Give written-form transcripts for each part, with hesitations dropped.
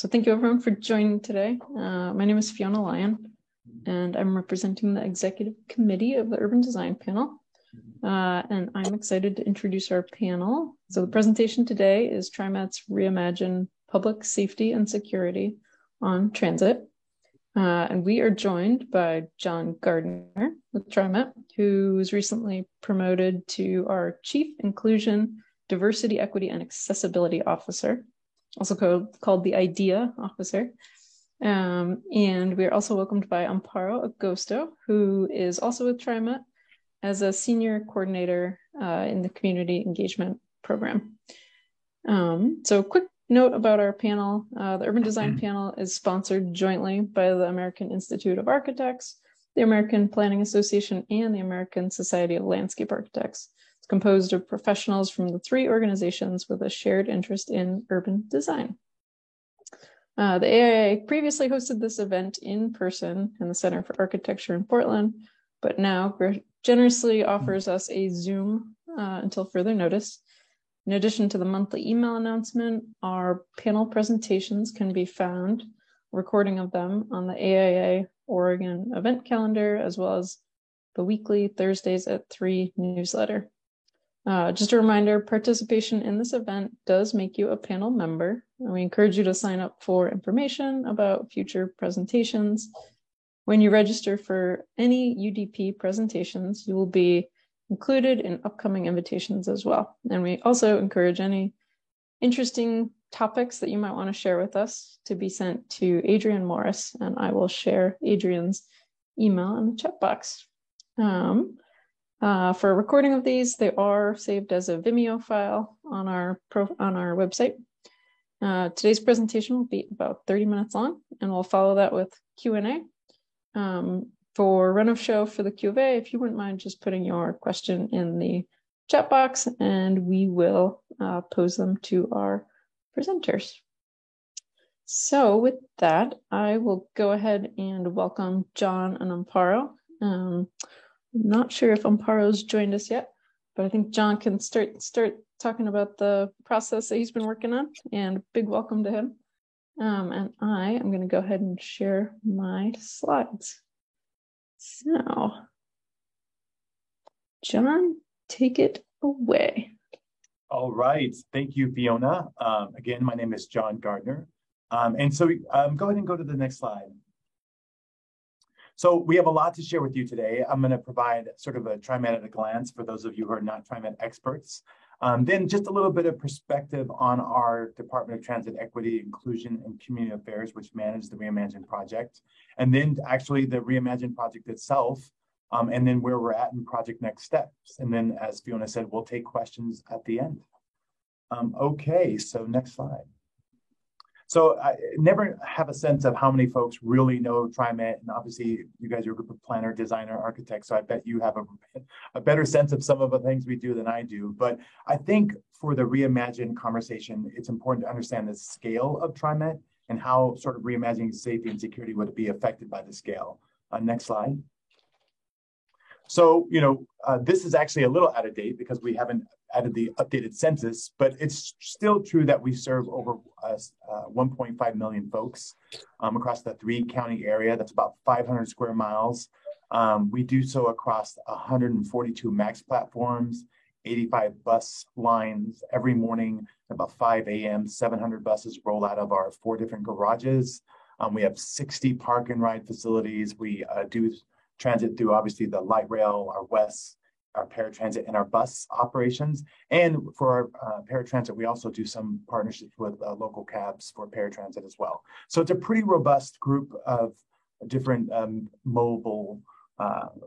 So thank you everyone for joining today. My name is Fiona Lyon, and I'm representing the Executive Committee of the Urban Design Panel. And I'm excited to introduce our panel. So the presentation today is TriMet's Reimagine Public Safety and Security on Transit. And we are joined by John Gardner with TriMet, who was recently promoted to our Chief Inclusion, Diversity, Equity, and Accessibility Officer, also called the IDEA Officer. And we are also welcomed by Amparo Agosto, who is also with TriMet as a senior coordinator in the Community Engagement Program. So a quick note about our panel. The Urban Design Panel is sponsored jointly by the American Institute of Architects, the American Planning Association, and the American Society of Landscape Architects. It's composed of professionals from the three organizations with a shared interest in urban design. The AIA previously hosted this event in person in the Center for Architecture in Portland, but now generously offers us a Zoom until further notice. In addition to the monthly email announcement, our panel presentations can be found, a recording of them, on the AIA Oregon event calendar, as well as the weekly Thursdays at 3 newsletter. Just a reminder, participation in this event does make you a panel member, and we encourage you to sign up for information about future presentations. When you register for any UDP presentations, you will be included in upcoming invitations as well. And we also encourage any interesting topics that you might want to share with us to be sent to Adrian Morris, and I will share Adrian's email in the chat box. For a recording of these, they are saved as a Vimeo file on our website. Today's presentation will be about 30 minutes long, and we'll follow that with Q&A. For run of show for the Q of A, if you wouldn't mind just putting your question in the chat box, and we will pose them to our presenters. So with that, I will go ahead and welcome John and Amparo. I'm not sure if Amparo's joined us yet, but I think John can start talking about the process that he's been working on, and big welcome to him. And I am going to go ahead and share my slides. So, John, take it away. All right. Thank you, Fiona. Again, my name is John Gardner. And so go ahead and go to the next slide. So we have a lot to share with you today. I'm going to provide sort of a TriMet at a glance for those of you who are not TriMet experts. Then just a little bit of perspective on our Department of Transit Equity, Inclusion, and Community Affairs, which manage the Reimagine project. And then actually the Reimagine project itself, and then where we're at in project next steps. And then, as Fiona said, we'll take questions at the end. Okay, so next slide. So I never have a sense of how many folks really know TriMet, and obviously you guys are a group of planner, designer, architects, so I bet you have a better sense of some of the things we do than I do. But I think for the Reimagine conversation, it's important to understand the scale of TriMet and how sort of reimagining safety and security would be affected by the scale. Next slide. So, this is actually a little out of date because we haven't added the updated census, but it's still true that we serve over 1.5 million folks across the 3-county area. That's about 500 square miles. We do so across 142 MAX platforms, 85 bus lines every morning. About 5 a.m., 700 buses roll out of our 4 different garages. We have 60 park and ride facilities. We do transit through obviously the light rail, our WES, our paratransit, and our bus operations. And for our paratransit, we also do some partnerships with local cabs for paratransit as well. So it's a pretty robust group of different mobile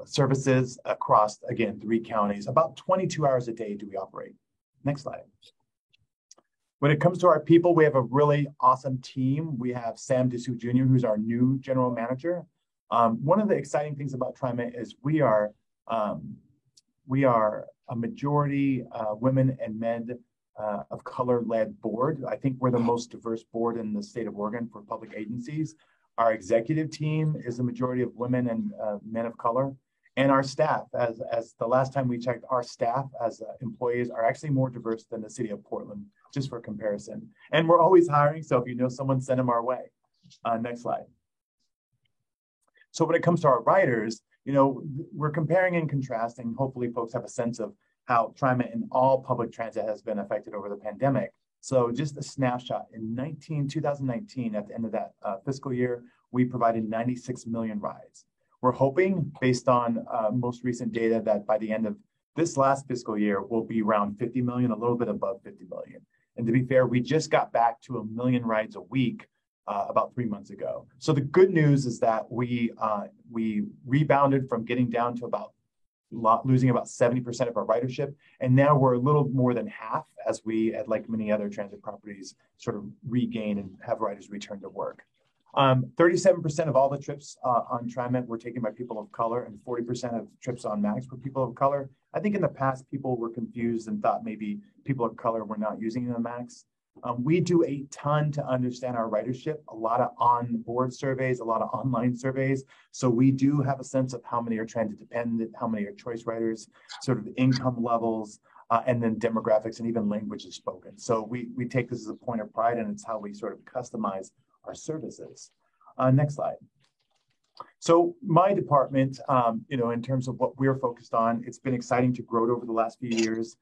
services across, again, 3 counties. About 22 hours a day do we operate. Next slide. When it comes to our people, we have a really awesome team. We have Sam Dessou Jr., who's our new general manager. One of the exciting things about TriMet is we are a majority women and men of color-led board. I think we're the most diverse board in the state of Oregon for public agencies. Our executive team is a majority of women and men of color. And our staff, as the last time we checked, our staff as employees are actually more diverse than the city of Portland just for comparison. And we're always hiring, so if you know someone, send them our way. Next slide. So when it comes to our riders, we're comparing and contrasting. Hopefully folks have a sense of how TriMet and all public transit has been affected over the pandemic. So just a snapshot, in 2019, at the end of that fiscal year, we provided 96 million rides. We're hoping, based on most recent data, that by the end of this last fiscal year, we'll be around 50 million, a little bit above 50 million. And to be fair, we just got back to 1 million rides a week about 3 months ago. So the good news is that we rebounded from getting down to losing about 70% of our ridership. And now we're a little more than half as we, like many other transit properties, sort of regain and have riders return to work. 37% of all the trips on TriMet were taken by people of color, and 40% of trips on MAX were people of color. I think in the past, people were confused and thought maybe people of color were not using the MAX. We do a ton to understand our ridership, a lot of on-board surveys, a lot of online surveys. So we do have a sense of how many are transit dependent, how many are choice riders, sort of income levels, and then demographics and even languages spoken. So we take this as a point of pride, and it's how we sort of customize our services. Next slide. So my department, in terms of what we're focused on, it's been exciting to grow it over the last few years.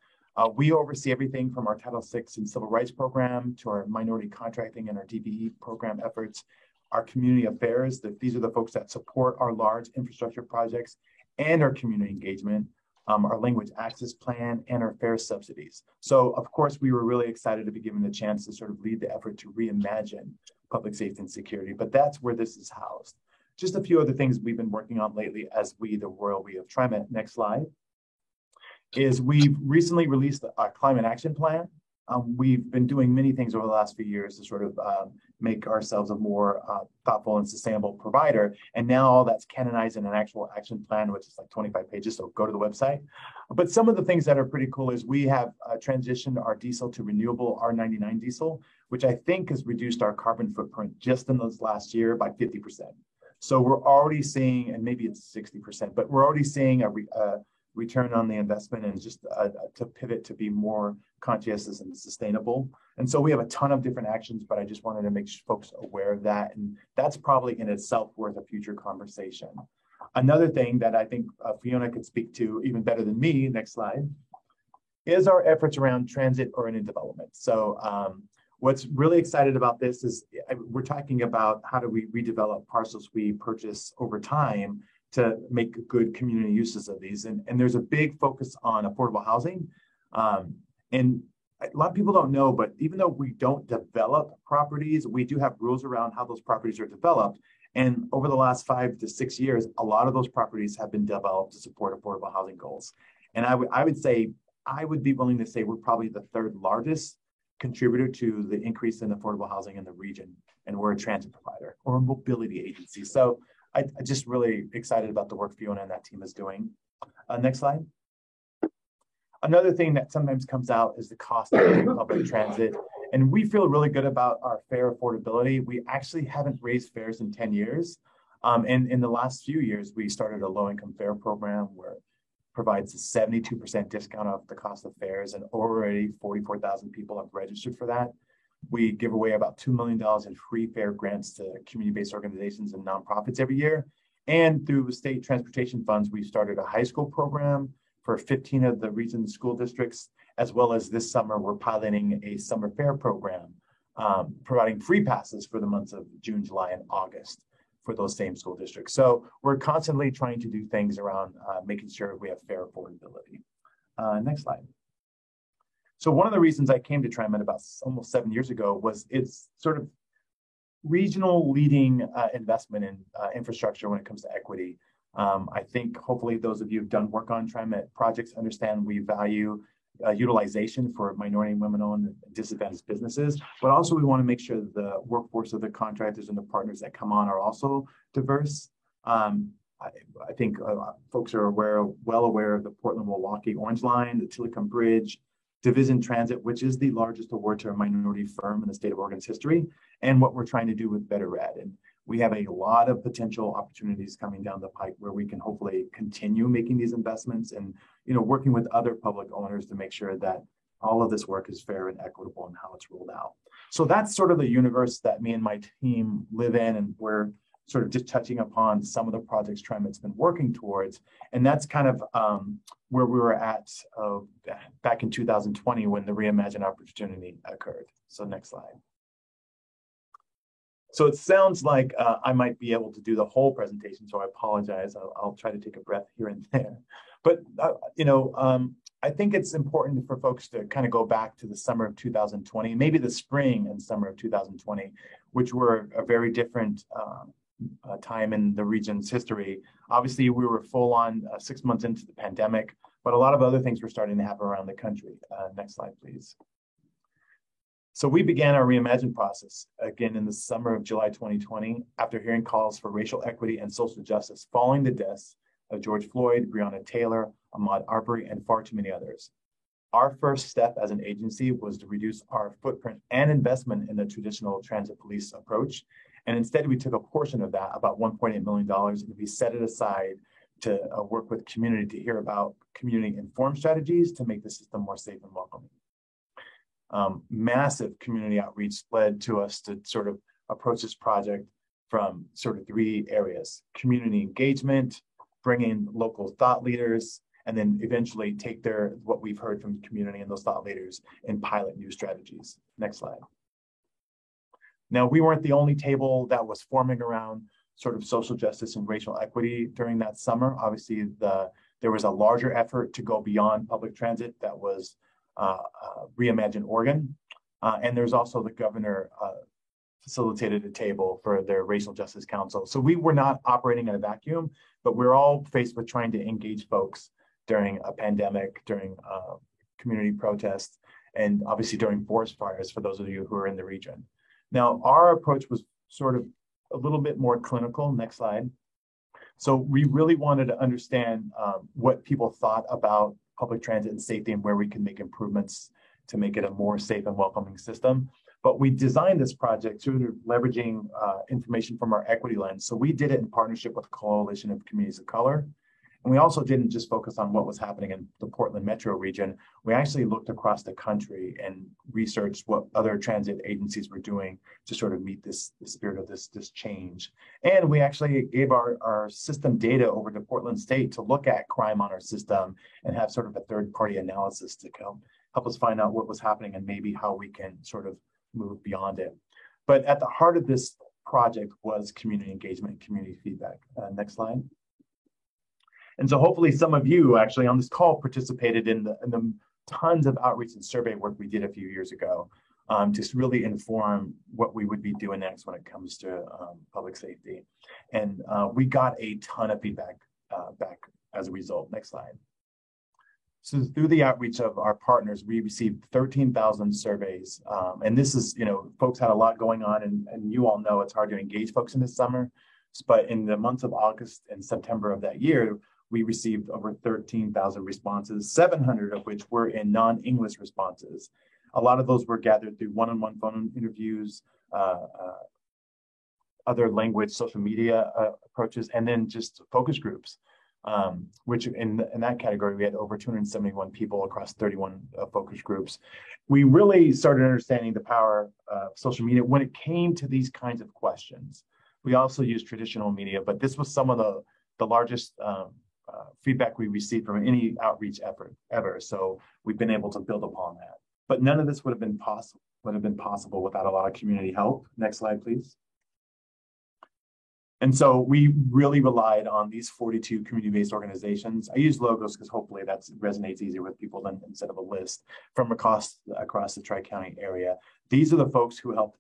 We oversee everything from our Title VI and Civil Rights program to our minority contracting and our DBE program efforts, our community affairs. These are the folks that support our large infrastructure projects and our community engagement, our language access plan, and our fare subsidies. So, of course, we were really excited to be given the chance to sort of lead the effort to reimagine public safety and security, but that's where this is housed. Just a few other things we've been working on lately as the Royal We of TriMet. Next slide. Is we've recently released a climate action plan. We've been doing many things over the last few years to sort of make ourselves a more thoughtful and sustainable provider. And now all that's canonized in an actual action plan, which is like 25 pages, so go to the website. But some of the things that are pretty cool is we have transitioned our diesel to renewable R99 diesel, which I think has reduced our carbon footprint just in this last year by 50%. So we're already seeing, and maybe it's 60%, but we're already seeing a return on the investment and just to pivot to be more conscientious and sustainable. And so we have a ton of different actions, but I just wanted to make folks aware of that. And that's probably in itself worth a future conversation. Another thing that I think Fiona could speak to even better than me, next slide, is our efforts around transit-oriented development. So what's really excited about this is we're talking about how do we redevelop parcels we purchase over time to make good community uses of these. And there's a big focus on affordable housing. And a lot of people don't know, but even though we don't develop properties, we do have rules around how those properties are developed. And over the last 5 to 6 years, a lot of those properties have been developed to support affordable housing goals. And I would be willing to say we're probably the third largest contributor to the increase in affordable housing in the region. And we're a transit provider or a mobility agency. So I'm just really excited about the work Fiona and that team is doing. Next slide. Another thing that sometimes comes out is the cost of public transit. And we feel really good about our fare affordability. We actually haven't raised fares in 10 years. And in the last few years, we started a low-income fare program where it provides a 72% discount off the cost of fares, and already 44,000 people have registered for that. We give away about $2 million in free fare grants to community-based organizations and nonprofits every year. And through state transportation funds, we started a high school program for 15 of the region's school districts, as well as this summer, we're piloting a summer fare program, providing free passes for the months of June, July, and August for those same school districts. So we're constantly trying to do things around making sure we have fare affordability. Next slide. So one of the reasons I came to TriMet about almost 7 years ago was its sort of regional leading investment in infrastructure when it comes to equity. I think hopefully those of you who've done work on TriMet projects understand we value utilization for minority and women-owned and disadvantaged businesses, but also we want to make sure that the workforce of the contractors and the partners that come on are also diverse. I think folks are well aware of the Portland-Milwaukee Orange Line, the Tillicum Bridge, Division Transit, which is the largest award to a minority firm in the state of Oregon's history, and what we're trying to do with Better Ed. And we have a lot of potential opportunities coming down the pike where we can hopefully continue making these investments and working with other public owners to make sure that all of this work is fair and equitable in how it's rolled out. So that's sort of the universe that me and my team live in, and we're sort of just touching upon some of the projects TriMet's been working towards. And that's kind of where we were at back in 2020 when the Reimagine opportunity occurred. So next slide. So it sounds like I might be able to do the whole presentation, so I apologize. I'll try to take a breath here and there. But, I think it's important for folks to kind of go back to the summer of 2020, maybe the spring and summer of 2020, which were a very different time in the region's history. Obviously, we were full on 6 months into the pandemic, but a lot of other things were starting to happen around the country. Next slide, please. So we began our Reimagine process again in the summer of July 2020 after hearing calls for racial equity and social justice following the deaths of George Floyd, Breonna Taylor, Ahmaud Arbery, and far too many others. Our first step as an agency was to reduce our footprint and investment in the traditional transit police approach. And instead, we took a portion of that, about $1.8 million, and we set it aside to work with community to hear about community-informed strategies to make the system more safe and welcoming. Massive community outreach led to us to sort of approach this project from sort of three areas: community engagement, bring in local thought leaders, and then eventually take what we've heard from the community and those thought leaders and pilot new strategies. Next slide. Now, we weren't the only table that was forming around sort of social justice and racial equity during that summer. Obviously, there was a larger effort to go beyond public transit that was Reimagine Oregon. And there's also the governor facilitated a table for their Racial Justice Council. So we were not operating in a vacuum, but we're all faced with trying to engage folks during a pandemic, during community protests, and obviously during forest fires for those of you who are in the region. Now, our approach was sort of a little bit more clinical. Next slide. So we really wanted to understand what people thought about public transit and safety and where we can make improvements to make it a more safe and welcoming system. But we designed this project through leveraging information from our equity lens. So we did it in partnership with a coalition of communities of color. And we also didn't just focus on what was happening in the Portland metro region. We actually looked across the country and researched what other transit agencies were doing to sort of meet the spirit of this change. And we actually gave our system data over to Portland State to look at crime on our system and have sort of a third-party analysis to help us find out what was happening and maybe how we can sort of move beyond it. But at the heart of this project was community engagement and community feedback. Next slide. And so hopefully some of you actually on this call participated in the tons of outreach and survey work we did a few years ago to really inform what we would be doing next when it comes to public safety. And we got a ton of feedback back as a result. Next slide. So through the outreach of our partners, we received 13,000 surveys. And this is, folks had a lot going on, and you all know it's hard to engage folks in the summer. But in the months of August and September of that year, we received over 13,000 responses, 700 of which were in non-English responses. A lot of those were gathered through one-on-one phone interviews, other language, social media approaches, and then just focus groups, which in that category, we had over 271 people across 31 focus groups. We really started understanding the power of social media when it came to these kinds of questions. We also used traditional media, but this was some of the largest feedback we received from any outreach effort ever. So we've been able to build upon that. But none of this would have been possible without a lot of community help. Next slide, please. And so we really relied on these 42 community-based organizations. I use logos because hopefully that resonates easier with people than instead of a list from across the Tri-County area. These are the folks who helped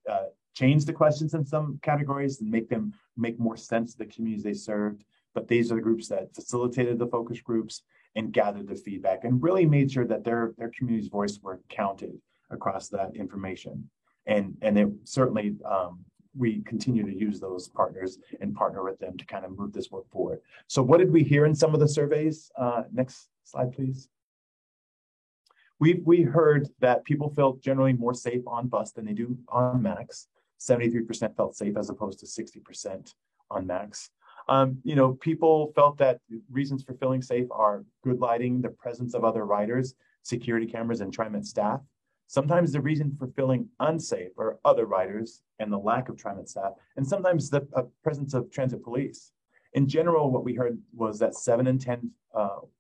change the questions in some categories and make them make more sense to the communities they served. But these are the groups that facilitated the focus groups and gathered the feedback and really made sure that their community's voice were counted across that information. And it certainly, we continue to use those partners and partner with them to kind of move this work forward. So what did we hear in some of the surveys? Next slide, please. We heard that people felt generally more safe on bus than they do on MAX. 73% felt safe as opposed to 60% on MAX. People felt that reasons for feeling safe are good lighting, the presence of other riders. security cameras and TriMet staff. Sometimes the reason for feeling unsafe are other riders and the lack of TriMet staff, and sometimes the presence of transit police. In general, what we heard was that 7 in 10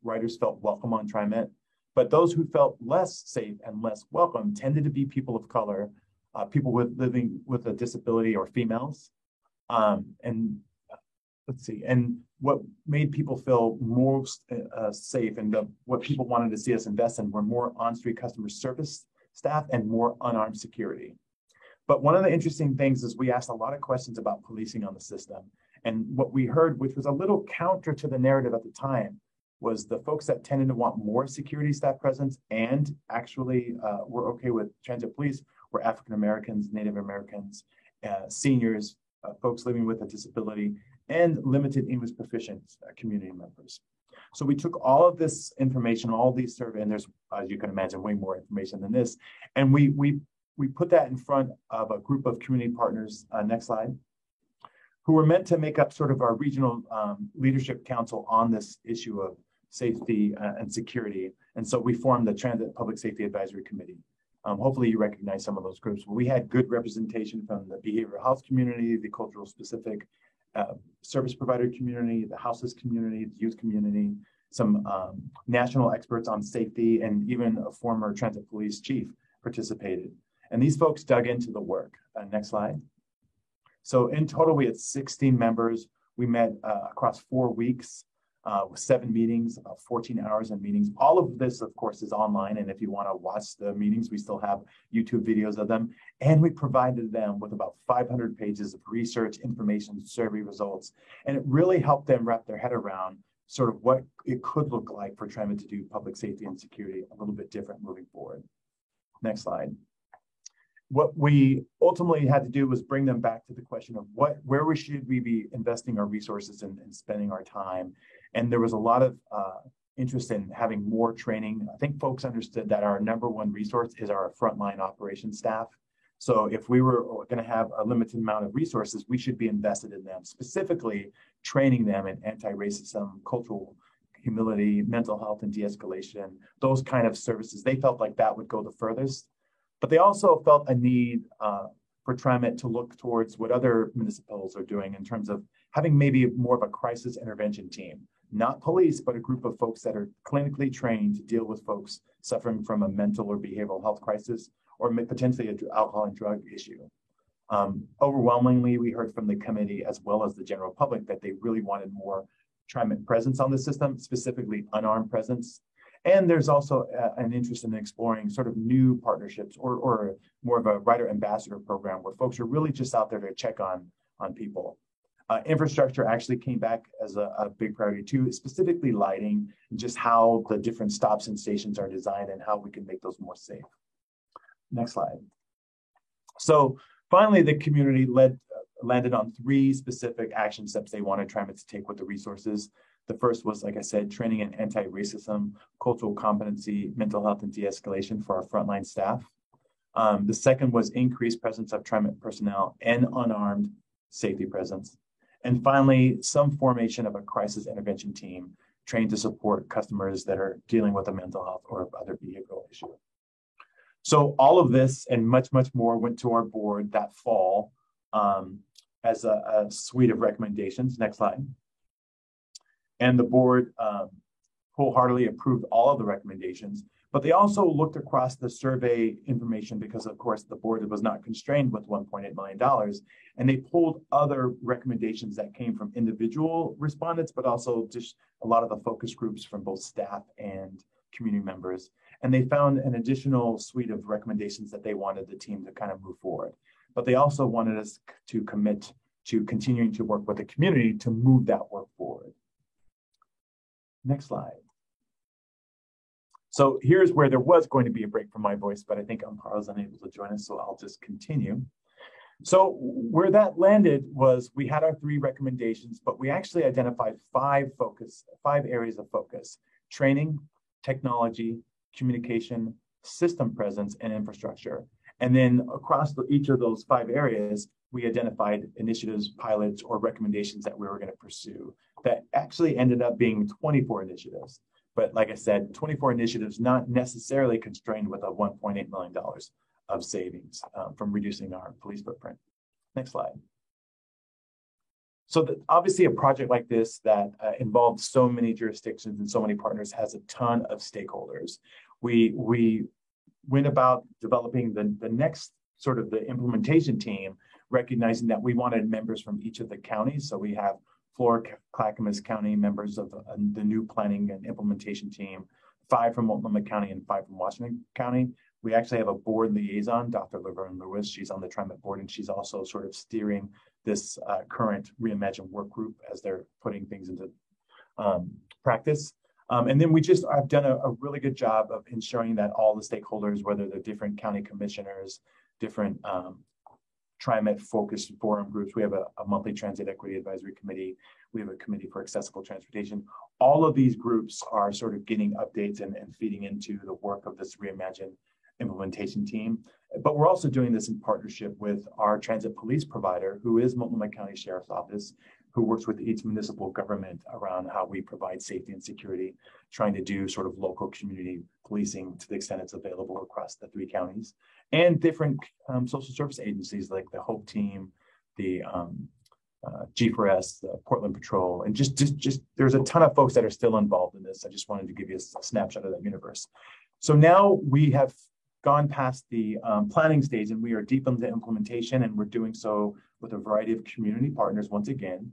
riders felt welcome on TriMet, but those who felt less safe and less welcome tended to be people of color, people living with a disability, or females. And what made people feel most safe and what people wanted to see us invest in were more on-street customer service staff and more unarmed security. But one of the interesting things is we asked a lot of questions about policing on the system. And what we heard, which was a little counter to the narrative at the time, was the folks that tended to want more security staff presence and actually were okay with transit police were African Americans, Native Americans, seniors, folks living with a disability, and limited English proficient community members. So we took all of this information, all these surveys, and there's, as you can imagine, way more information than this, and we put that in front of a group of community partners, next slide, who were meant to make up sort of our regional leadership council on this issue of safety and security. And so we formed the Transit Public Safety Advisory Committee. Hopefully you recognize some of those groups. We had good representation from the behavioral health community, the cultural specific service provider community, the houseless community, the youth community, some national experts on safety, and even a former transit police chief participated. And these folks dug into the work. Next slide. So in total, we had 16 members. We met across 4 weeks with 7 meetings, about 14 hours in meetings. All of this, of course, is online. And if you want to watch the meetings, we still have YouTube videos of them. And we provided them with about 500 pages of research, information, survey results. And it really helped them wrap their head around sort of what it could look like for TriMet to do public safety and security a little bit different moving forward. Next slide. What we ultimately had to do was bring them back to the question of where should we be investing our resources and spending our time. And there was a lot of interest in having more training. I think folks understood that our #1 resource is our frontline operations staff. So if we were going to have a limited amount of resources, we should be invested in them, specifically training them in anti-racism, cultural humility, mental health and de-escalation, those kind of services. They felt like that would go the furthest. But they also felt a need for TriMet to look towards what other municipalities are doing in terms of having maybe more of a crisis intervention team, not police, but a group of folks that are clinically trained to deal with folks suffering from a mental or behavioral health crisis, or potentially an alcohol and drug issue. Overwhelmingly, we heard from the committee as well as the general public that they really wanted more TriMet presence on the system, specifically unarmed presence. And there's also an interest in exploring sort of new partnerships or more of a rider ambassador program where folks are really just out there to check on people. Infrastructure actually came back as a big priority too, specifically lighting and just how the different stops and stations are designed and how we can make those more safe. Next slide. So finally, the community landed on 3 specific action steps they wanted TriMet to take with the resources. The first was, like I said, training in anti-racism, cultural competency, mental health, and de-escalation for our frontline staff. The second was increased presence of TriMet personnel and unarmed safety presence. And finally, some formation of a crisis intervention team trained to support customers that are dealing with a mental health or other behavioral issue. So all of this and much, much more went to our board that fall as a suite of recommendations. Next slide. And the board wholeheartedly approved all of the recommendations, but they also looked across the survey information because, of course, the board was not constrained with $1.8 million, and they pulled other recommendations that came from individual respondents, but also just a lot of the focus groups from both staff and community members. And they found an additional suite of recommendations that they wanted the team to kind of move forward. But they also wanted us to commit to continuing to work with the community to move that work forward. Next slide. So here's where there was going to be a break from my voice, but I think Amparo is unable to join us, so I'll just continue. So where that landed was we had our 3 recommendations, but we actually identified 5 areas of focus: training, technology, communication, system presence, and infrastructure. And then across each of those 5 areas, we identified initiatives, pilots, or recommendations that we were going to pursue that actually ended up being 24 initiatives. But like I said, 24 initiatives, not necessarily constrained with a $1.8 million of savings from reducing our police footprint. Next slide. So obviously a project like this that involves so many jurisdictions and so many partners has a ton of stakeholders. We went about developing the next sort of the implementation team, recognizing that we wanted members from each of the counties. So we have Florida-Clackamas County members of the new planning and implementation team, 5 from Multnomah County and 5 from Washington County. We actually have a board liaison, Dr. Laverne Lewis. She's on the TriMet board, and she's also sort of steering this current Reimagine work group as they're putting things into practice. And then I've done a really good job of ensuring that all the stakeholders, whether they're different county commissioners, different TriMet focused forum groups, we have a monthly transit equity advisory committee, we have a committee for accessible transportation. All of these groups are sort of getting updates and feeding into the work of this Reimagine implementation team. But we're also doing this in partnership with our transit police provider, who is Multnomah County Sheriff's Office, who works with each municipal government around how we provide safety and security, trying to do sort of local community policing to the extent it's available across the 3 counties, and different social service agencies like the HOPE team, the G4S, the Portland Patrol, and just there's a ton of folks that are still involved in this. I just wanted to give you a snapshot of that universe. So now we have gone past the planning stage and we are deep into implementation, and we're doing so with a variety of community partners once again.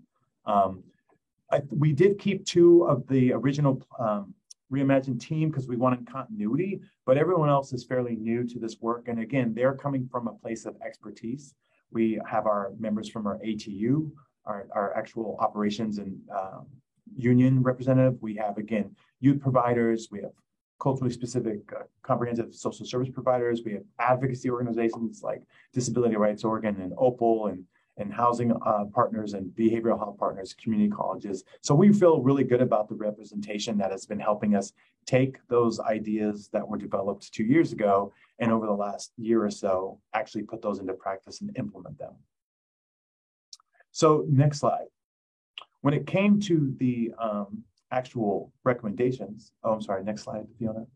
We did keep 2 of the original Reimagine team because we wanted continuity, but everyone else is fairly new to this work. And again, they're coming from a place of expertise. We have our members from our ATU, our actual operations and union representative. We have, again, youth providers. We have culturally specific comprehensive social service providers. We have advocacy organizations like Disability Rights Oregon and OPAL and housing partners and behavioral health partners, community colleges. So we feel really good about the representation that has been helping us take those ideas that were developed 2 years ago and over the last year or so, actually put those into practice and implement them. So next slide. When it came to the actual recommendations, oh, I'm sorry, next slide, Fiona.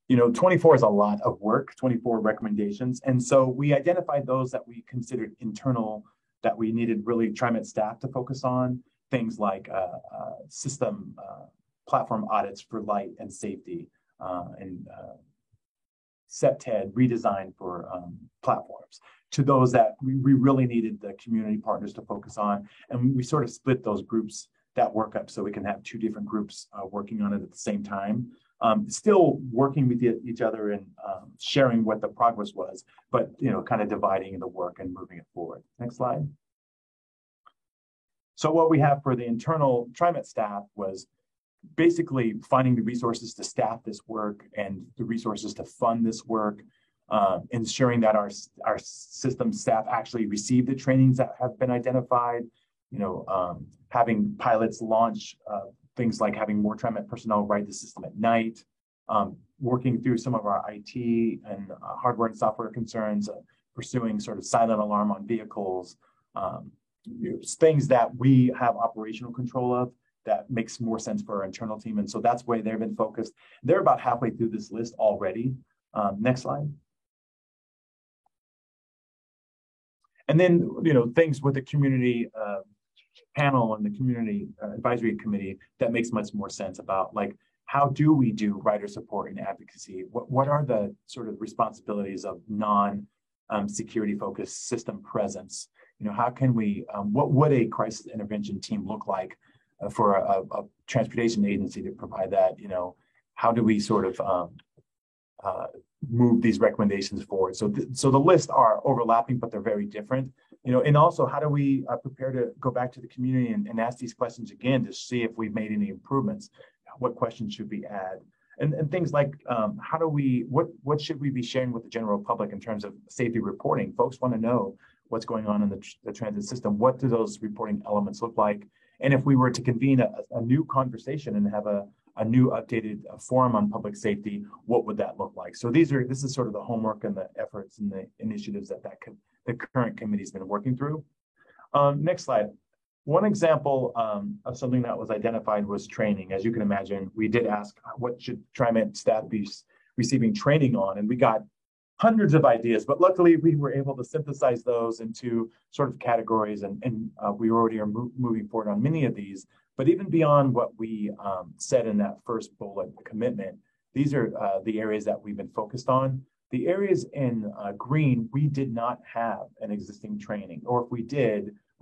24 is a lot of work, 24 recommendations. And so we identified those that we considered internal, that we needed really TriMet staff to focus on, things like system platform audits for light and safety, and CEPTED redesign for platforms, to those that we really needed the community partners to focus on. And we sort of split those groups, that work up, so we can have 2 different groups working on it at the same time. Still working with each other and sharing what the progress was, but kind of dividing the work and moving it forward. Next slide. So what we have for the internal TriMet staff was basically finding the resources to staff this work and the resources to fund this work, ensuring that our system staff actually receive the trainings that have been identified, having pilots launch things like having more TriMet personnel ride the system at night, working through some of our IT and hardware and software concerns, pursuing sort of silent alarm on vehicles, things that we have operational control of that makes more sense for our internal team. And so that's where they've been focused. They're about halfway through this list already. Next slide. And then, things with the community panel and the community advisory committee that makes much more sense about, like, how do we do rider support and advocacy? What are the sort of responsibilities of non-security focused system presence? How can we, what would a crisis intervention team look like for a transportation agency to provide that? How do we sort of move these recommendations forward? So the lists are overlapping, but they're very different. And also, how do we prepare to go back to the community and ask these questions again to see if we've made any improvements? What questions should we add? And things like, what should we be sharing with the general public in terms of safety reporting? Folks want to know what's going on in the transit system. What do those reporting elements look like? And if we were to convene a new conversation and have a new updated forum on public safety, what would that look like? So this is sort of the homework and the efforts and the initiatives that the current committee's been working through. Next slide. One example of something that was identified was training. As you can imagine, we did ask what should TriMet staff be receiving training on, and we got hundreds of ideas, but luckily we were able to synthesize those into sort of categories, and we already are moving forward on many of these. But even beyond what we said in that first bullet commitment, these are the areas that we've been focused on. The areas in green, we did not have an existing training, or if we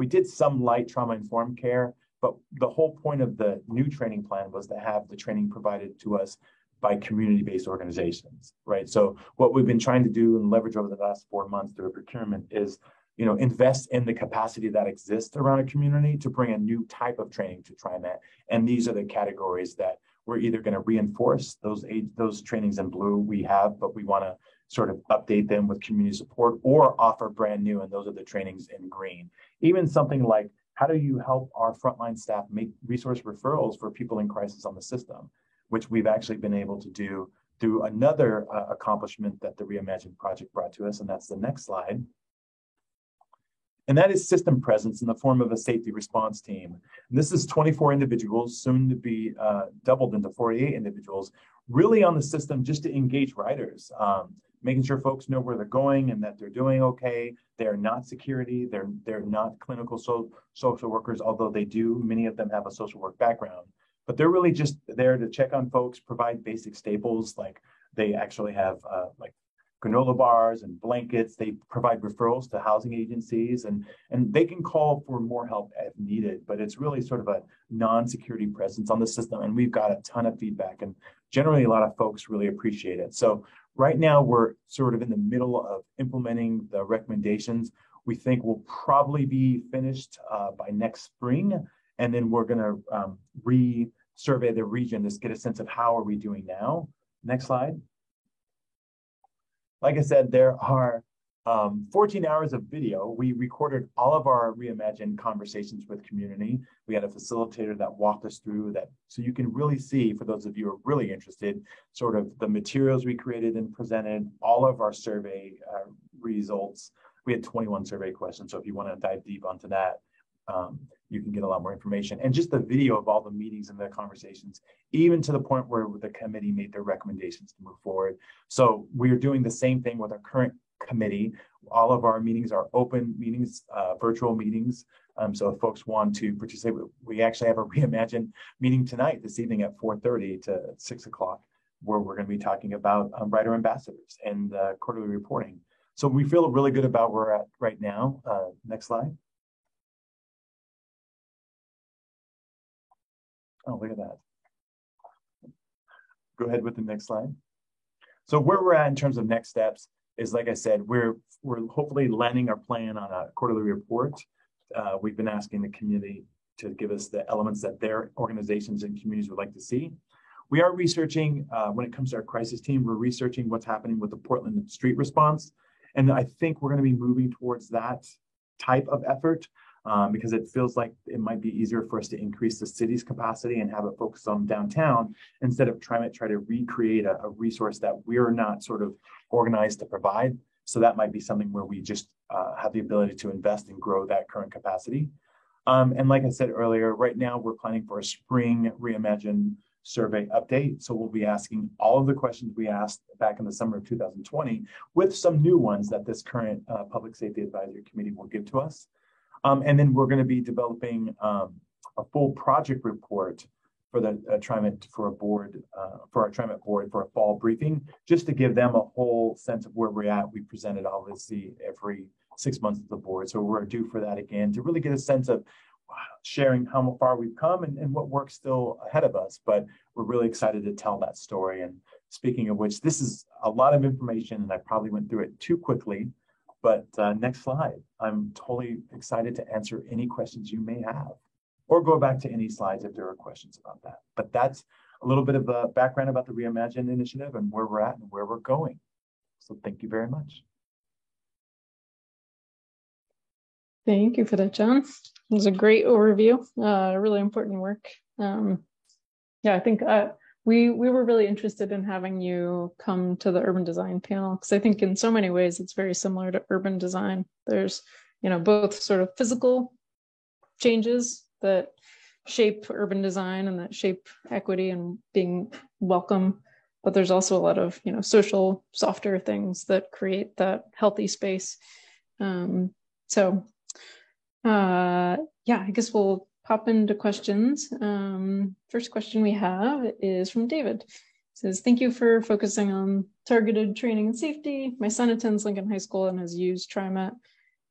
did some light trauma-informed care, but the whole point of the new training plan was to have the training provided to us by community-based organizations, right? So what we've been trying to do and leverage over the last 4 months through procurement is, invest in the capacity that exists around a community to bring a new type of training to TriMet. And these are the categories that we're either going to reinforce those trainings in blue we have, but we want to sort of update them with community support, or offer brand new, and those are the trainings in green. Even something like, how do you help our frontline staff make resource referrals for people in crisis on the system, which we've actually been able to do through another accomplishment that the Reimagine project brought to us, and that's the next slide. And that is system presence in the form of a safety response team. And this is 24 individuals, soon to be doubled into 48 individuals, really on the system just to engage riders, making sure folks know where they're going and that they're doing okay. They're not security, they're not clinical social workers, although many of them have a social work background. But they're really just there to check on folks, provide basic staples, like they actually have like granola bars and blankets. They provide referrals to housing agencies, and they can call for more help if needed, but it's really sort of a non-security presence on the system. And we've got a ton of feedback, and generally a lot of folks really appreciate it. So right now we're sort of in the middle of implementing the recommendations. We think we'll probably be finished by next spring. And then we're gonna re-survey the region to get a sense of how are we doing now. Next slide. Like I said, there are 14 hours of video. We recorded all of our Reimagine conversations with community. We had a facilitator that walked us through that. So you can really see, for those of you who are really interested, sort of the materials we created and presented, all of our survey results. We had 21 survey questions. So if you want to dive deep onto that, you can get a lot more information, and just the video of all the meetings and the conversations, even to the point where the committee made their recommendations to move forward. So we are doing the same thing with our current committee. All of our meetings are open meetings, virtual meetings. So if folks want to participate, we actually have a Reimagine meeting tonight, this evening at 4:30 to 6 o'clock, where we're going to be talking about rider ambassadors and quarterly reporting. So we feel really good about where we're at right now. Next slide. Oh, look at that. Go ahead with the next slide. So where we're at in terms of next steps is, like I said, we're hopefully landing our plan on a quarterly report. We've been asking the community to give us the elements that their organizations and communities would like to see. We are researching, when it comes to our crisis team, we're researching what's happening with the Portland street response. And I think we're going to be moving towards that type of effort. Because it feels like it might be easier for us to increase the city's capacity and have it focus on downtown instead of trying to recreate a resource that we're not sort of organized to provide. So that might be something where we just have the ability to invest and grow that current capacity. And like I said earlier, right now we're planning for a spring Reimagine survey update. So we'll be asking all of the questions we asked back in the summer of 2020 with some new ones that this current Public Safety Advisory Committee will give to us. And then we're going to be developing a full project report for the TriMet for our TriMet board for a fall briefing, just to give them a whole sense of where we're at. We present it obviously every 6 months to the board, so we're due for that again to really get a sense of sharing how far we've come and what work's still ahead of us. But we're really excited to tell that story. And speaking of which, this is a lot of information, and I probably went through it too quickly. But next slide. I'm totally excited to answer any questions you may have, or go back to any slides if there are questions about that. But that's a little bit of a background about the Reimagine initiative and where we're at and where we're going. So thank you very much. Thank you for that, John. It was a great overview, really important work. Yeah, I think we were really interested in having you come to the urban design panel, because I think in so many ways it's very similar to urban design. There's, both sort of physical changes that shape urban design and that shape equity and being welcome. But there's also a lot of, social, softer things that create that healthy space. I guess we'll pop into questions. First question we have is from David. It says, thank you for focusing on targeted training and safety. My son attends Lincoln High School and has used TriMet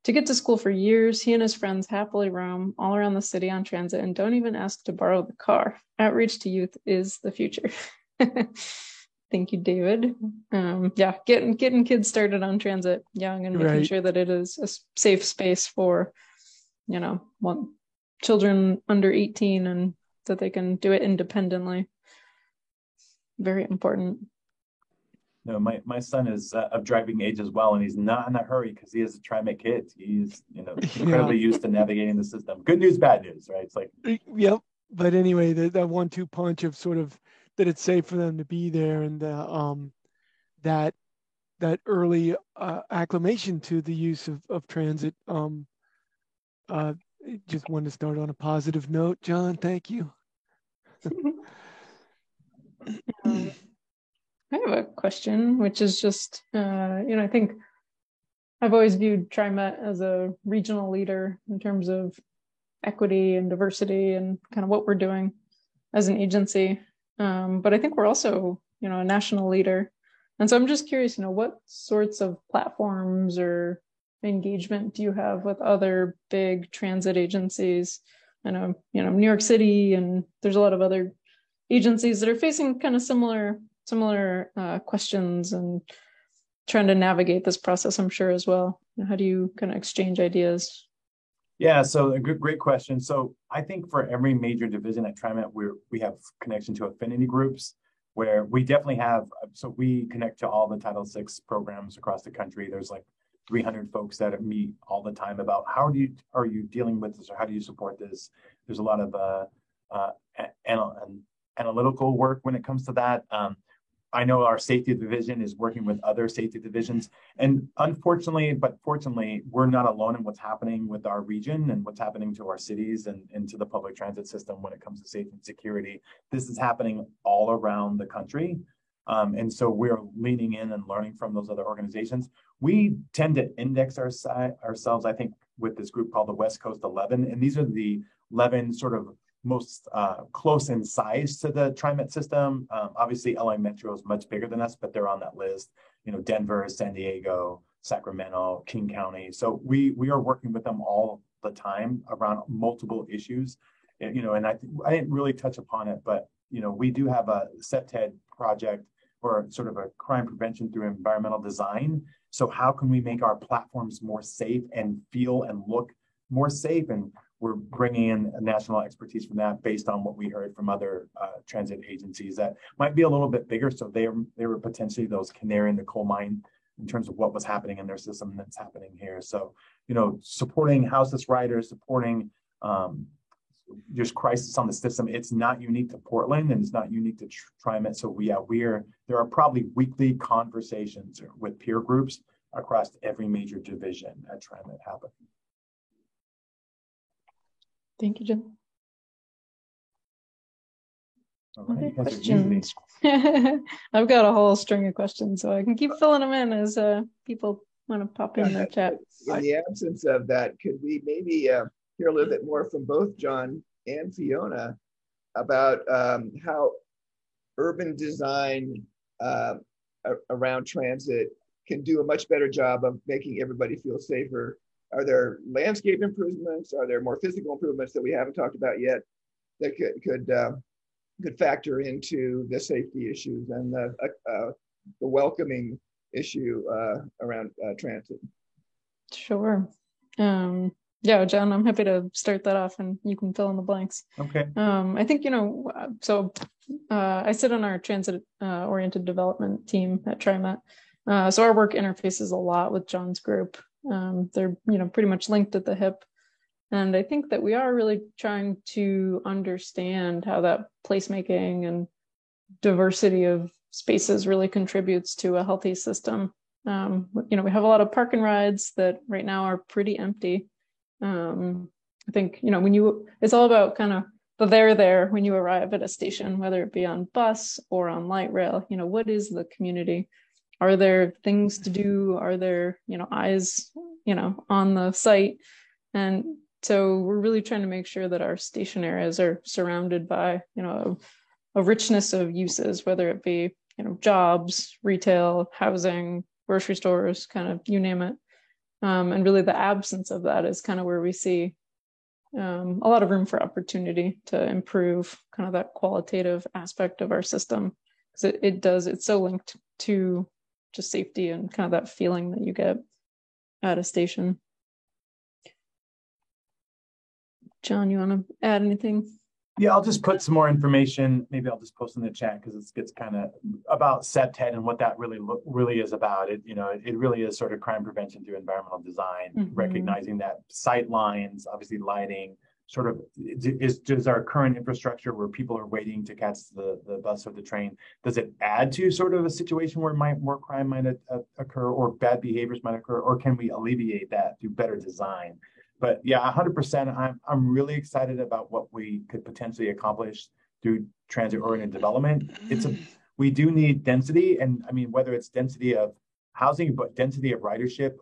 to get to school for years. He and his friends happily roam all around the city on transit and don't even ask to borrow the car. Outreach to youth is the future. Thank you, David. Getting kids started on transit young and making sure that it is a safe space for, children under 18 and that they can do it independently. Very important. No, my son is of driving age as well, and he's not in a hurry because he has a TriMet kid. He's incredibly used to navigating the system. Good news, bad news, right? It's like yep. But anyway, that 1-2 punch of sort of that it's safe for them to be there, and that early acclimation to the use of transit. Just wanted to start on a positive note, John. Thank you. I have a question, which is just, I think I've always viewed TriMet as a regional leader in terms of equity and diversity and kind of what we're doing as an agency. But I think we're also, a national leader. And so I'm just curious, what sorts of platforms or engagement do you have with other big transit agencies? I know, New York City, and there's a lot of other agencies that are facing kind of similar questions and trying to navigate this process, I'm sure, as well. How do you kind of exchange ideas? Yeah, so a great question. So I think for every major division at TriMet, we have connection to affinity groups where we definitely have, so we connect to all the Title VI programs across the country. There's like 300 folks that meet all the time about are you dealing with this, or how do you support this? There's a lot of analytical work when it comes to that. I know our safety division is working with other safety divisions, and unfortunately, but fortunately, we're not alone in what's happening with our region and what's happening to our cities and to the public transit system when it comes to safety and security. This is happening all around the country. And so we're leaning in and learning from those other organizations. We tend to index ourselves, I think, with this group called the West Coast 11. And these are the 11 sort of most close in size to the TriMet system. Obviously, LA Metro is much bigger than us, but they're on that list. Denver, San Diego, Sacramento, King County. So we are working with them all the time around multiple issues. And I didn't really touch upon it, but we do have a CEPTED project, or sort of a crime prevention through environmental design. So how can we make our platforms more safe and feel and look more safe? And we're bringing in national expertise from that based on what we heard from other transit agencies that might be a little bit bigger. So they were potentially those canary in the coal mine in terms of what was happening in their system that's happening here. So, supporting houseless riders, supporting just crisis on the system. It's not unique to Portland, and it's not unique to TriMet. So there are probably weekly conversations with peer groups across every major division at TriMet happening. Thank you, Jim. All right, questions. I've got a whole string of questions, so I can keep filling them in as people want to pop in the chat. In the absence of that, could we maybe hear a little bit more from both John and Fiona about how urban design around transit can do a much better job of making everybody feel safer? Are there landscape improvements? Are there more physical improvements that we haven't talked about yet that could factor into the safety issues and the welcoming issue around transit? Sure. Yeah, John, I'm happy to start that off and you can fill in the blanks. Okay. I think, I sit on our transit oriented development team at TriMet. So our work interfaces a lot with John's group. They're, pretty much linked at the hip. And I think that we are really trying to understand how that placemaking and diversity of spaces really contributes to a healthy system. We have a lot of park and rides that right now are pretty empty. I think, you know, it's all about kind of the there when you arrive at a station, whether it be on bus or on light rail. You know, what is the community? Are there things to do? Are there, you know, eyes, you know, on the site? And so we're really trying to make sure that our station areas are surrounded by, you know, a richness of uses, whether it be, you know, jobs, retail, housing, grocery stores, kind of you name it. And really the absence of that is kind of where we see a lot of room for opportunity to improve kind of that qualitative aspect of our system. Because it's so linked to just safety and kind of that feeling that you get at a station. John, you want to add anything? Yeah, I'll just put some more information. Maybe I'll just post in the chat because it gets kind of about CPTED and what that really is about. It, you know, it really is sort of crime prevention through environmental design, recognizing that sight lines, obviously lighting, sort of is our current infrastructure where people are waiting to catch the bus or the train. Does it add to sort of a situation where more crime might occur or bad behaviors might occur, or can we alleviate that through better design? But yeah, 100%. I'm really excited about what we could potentially accomplish through transit-oriented development. We do need density, and I mean whether it's density of housing, but density of ridership.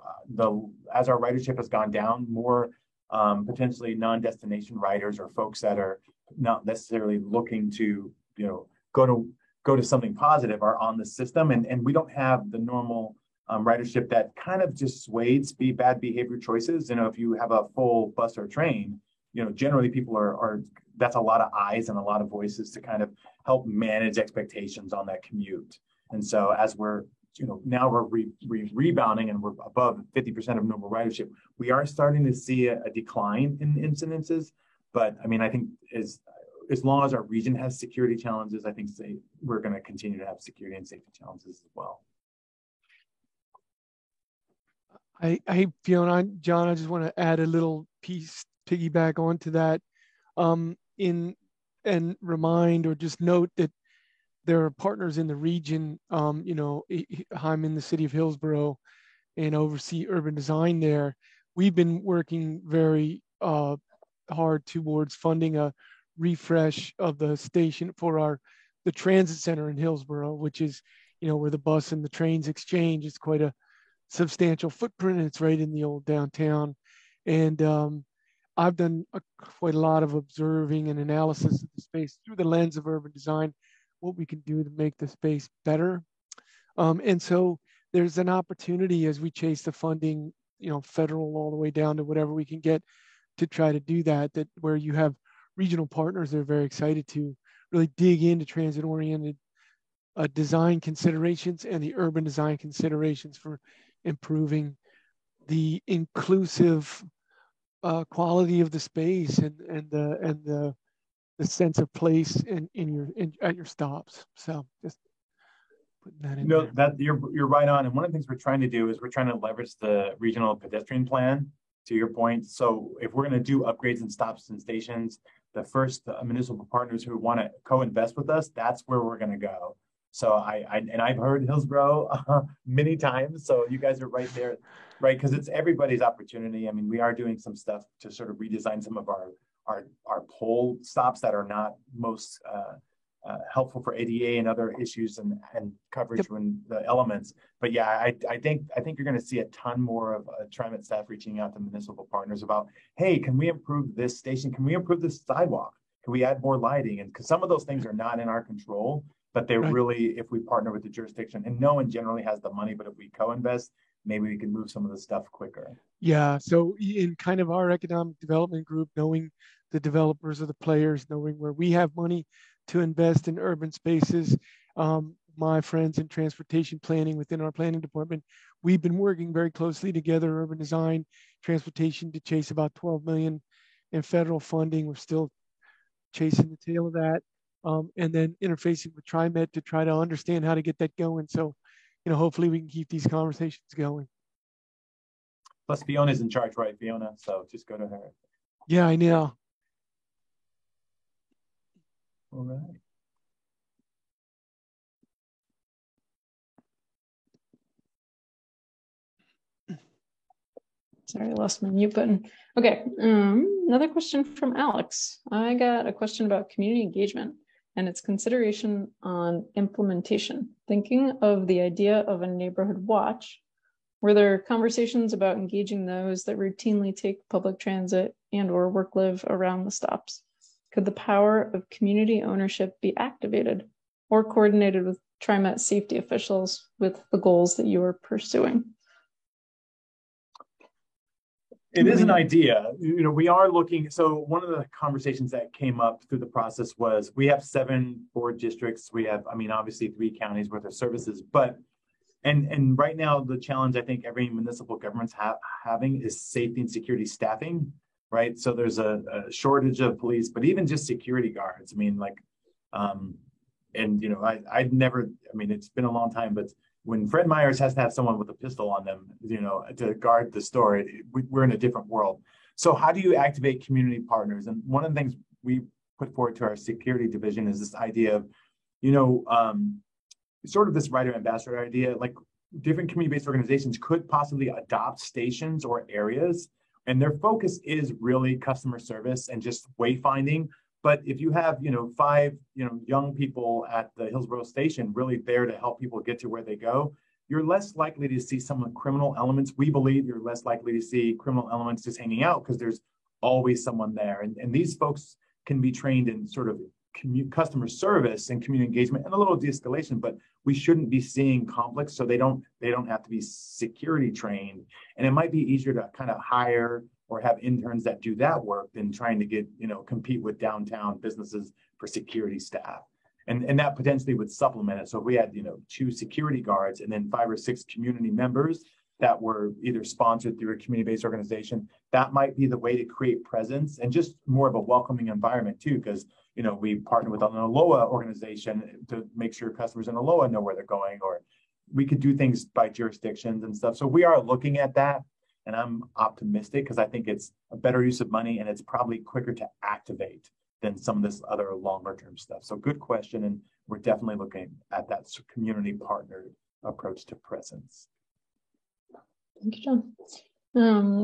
As our ridership has gone down, more potentially non-destination riders or folks that are not necessarily looking to go to something positive are on the system, and we don't have the normal ridership that kind of just sways bad behavior choices. You know, if you have a full bus or train, you know, generally people are that's a lot of eyes and a lot of voices to kind of help manage expectations on that commute. And so as we're, you know, now we're rebounding and we're above 50% of normal ridership, we are starting to see a decline in incidences. But I mean, I think as long as our region has security challenges, I think we're going to continue to have security and safety challenges as well. Hey, Fiona, John, I just want to add a little piece, piggyback onto that, and remind or just note that there are partners in the region. You know, I'm in the city of Hillsborough and oversee urban design there. We've been working very hard towards funding a refresh of the station for the transit center in Hillsborough, which is, you know, where the bus and the trains exchange. It's quite a substantial footprint. It's right in the old downtown, and I've done quite a lot of observing and analysis of the space through the lens of urban design, what we can do to make the space better. And so there's an opportunity as we chase the funding, you know, federal all the way down to whatever we can get to try to do that where you have regional partners that are very excited to really dig into transit-oriented design considerations and the urban design considerations for improving the inclusive quality of the space and the sense of place at your stops. So just putting that in. No, that you're right on. And one of the things we're trying to do is we're trying to leverage the regional pedestrian plan, to your point. So if we're going to do upgrades and stops and stations, the first municipal partners who want to co-invest with us, that's where we're going to go. So I've heard Hillsborough many times. So you guys are right there, right? Because it's everybody's opportunity. I mean, we are doing some stuff to sort of redesign some of our pole stops that are not most helpful for ADA and other issues and coverage when the elements. But yeah, I think you're going to see a ton more of TriMet staff reaching out to municipal partners about, hey, can we improve this station? Can we improve this sidewalk? Can we add more lighting? And because some of those things are not in our control, but they're really, if we partner with the jurisdiction, and no one generally has the money, but if we co-invest, maybe we can move some of the stuff quicker. Yeah, so in kind of our economic development group, knowing the developers or the players, knowing where we have money to invest in urban spaces, my friends in transportation planning within our planning department, we've been working very closely together, urban design, transportation, to chase about 12 million in federal funding. We're still chasing the tail of that. And then interfacing with TriMet to try to understand how to get that going. So, you know, hopefully we can keep these conversations going. Plus Fiona's in charge, right, Fiona? So just go to her. Yeah, I know. All right. Sorry, I lost my mute button. Okay, another question from Alex. I got a question about community engagement and its consideration on implementation. Thinking of the idea of a neighborhood watch, were there conversations about engaging those that routinely take public transit and or work live around the stops? Could the power of community ownership be activated or coordinated with TriMet safety officials with the goals that you are pursuing? It is an idea. We are looking. So one of the conversations that came up through the process was we have 7 board districts. We have, obviously 3 counties worth of services, but and right now the challenge I think every municipal government's having is safety and security staffing, right? So there's a shortage of police, but even just security guards. I'd never. It's been a long time, but when Fred Meyers has to have someone with a pistol on them, to guard the store, we're in a different world. So how do you activate community partners? And one of the things we put forward to our security division is this idea of, sort of this writer ambassador idea, like different community-based organizations could possibly adopt stations or areas, and their focus is really customer service and just wayfinding. But if you have, 5, young people at the Hillsborough station really there to help people get to where they go, you're less likely to see some of the criminal elements. We believe you're less likely to see criminal elements just hanging out because there's always someone there. And these folks can be trained in sort of customer service and community engagement and a little de-escalation, but we shouldn't be seeing conflicts, so they don't have to be security trained. And it might be easier to kind of hire or have interns that do that work than trying to get, compete with downtown businesses for security staff. And that potentially would supplement it. So if we had, 2 security guards and then 5 or 6 community members that were either sponsored through a community-based organization, that might be the way to create presence and just more of a welcoming environment too, because, we partner with an ALOA organization to make sure customers in ALOA know where they're going, or we could do things by jurisdictions and stuff. So we are looking at that. And I'm optimistic because I think it's a better use of money and it's probably quicker to activate than some of this other longer term stuff. So good question. And we're definitely looking at that community partnered approach to presence. Thank you, John.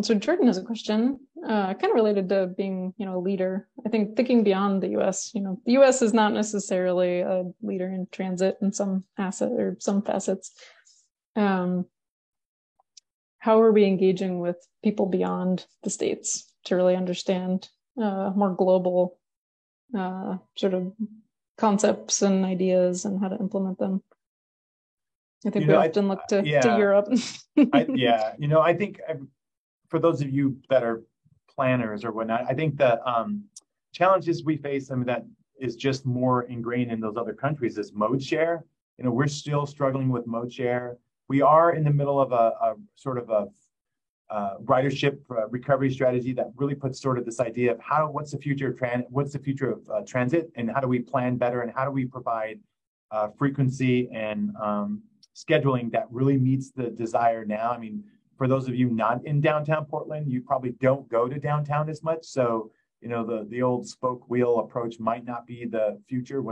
So Jordan has a question kind of related to being, a leader. I think thinking beyond the US, the US is not necessarily a leader in transit in some facets. How are we engaging with people beyond the States to really understand more global sort of concepts and ideas and how to implement them? I think we often look to Europe. I think for those of you that are planners or whatnot, I think the challenges we face, that is just more ingrained in those other countries is mode share. We're still struggling with mode share. We are in the middle of a sort of a ridership recovery strategy that really puts sort of this idea of what's the future of transit, and how do we plan better, and how do we provide frequency and scheduling that really meets the desire now. For those of you not in downtown Portland, you probably don't go to downtown as much. So, the old spoke wheel approach might not be the future